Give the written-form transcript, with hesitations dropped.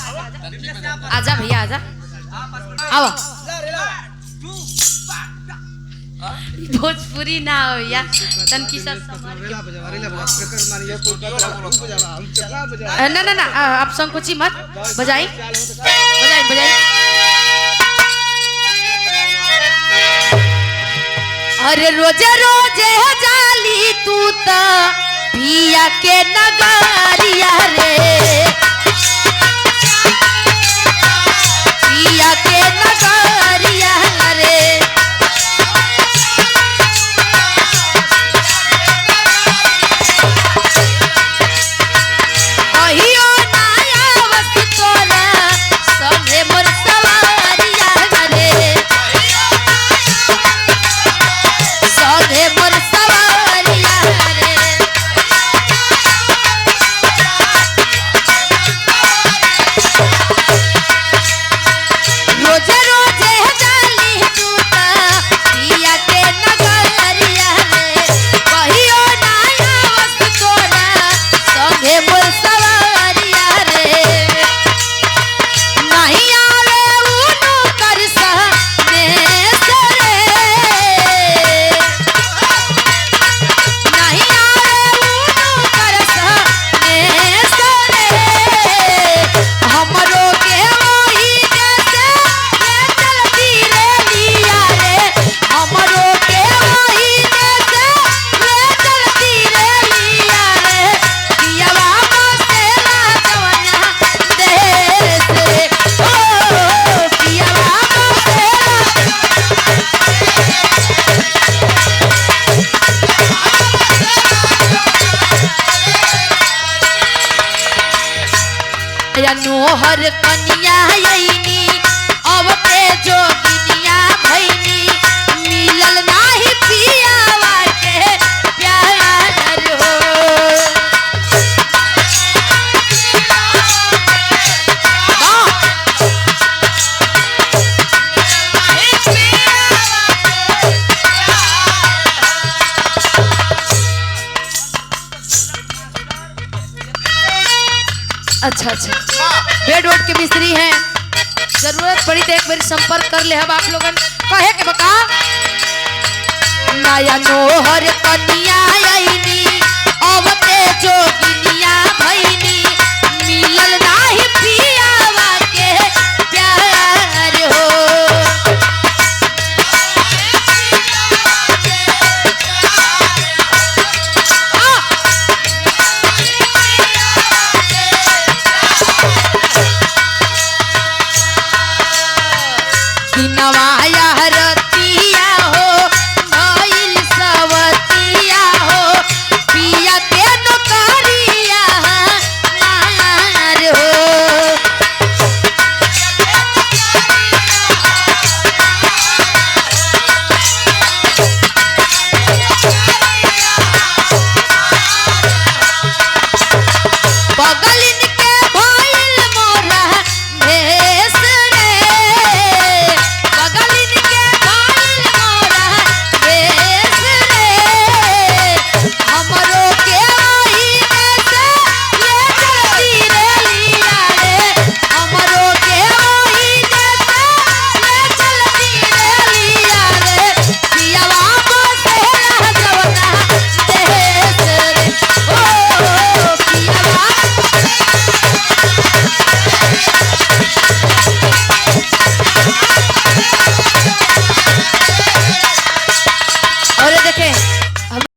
आजा भैया आजा आओ भोजपुरी ना हो भैया तनकी सब ना ना ना आप संकोची मत बजाई बजाई बजाई अरे रोजे रोजे जाली तू तो पिया के नगरिया रे पिया के नगरिया रे कहियो नया वस्तु तोरा संगे मोर सवारिया रे संगे मोर सवारिया रे रोजे रोजे जाली तू ता पिया के नगरिया रे कहियो नया वस्तु तोरा संगे मोर सवारिया रे नहीं आवे उनु कर सहने सरे नहीं आवे उनु कर सहने सरे हमरो के वही जैसे ले चलती रे लिया रे हमरो के वही जैसे ले चलती रे लिया रे पियावा बसेला जवना देर से ओ पियावा बसेला या नोहर कनिया यईनी अब पे जोगिनिया भईनी मिलल नाही पियावा के प्यार हो अच्छा अच्छा बेड वोड के मिस्त्री हैं जरूरत पड़ी तो एक बार संपर्क कर ले हम आप लोगन कहे के बका नया नोहर कनिया आईनी अब ते जोगी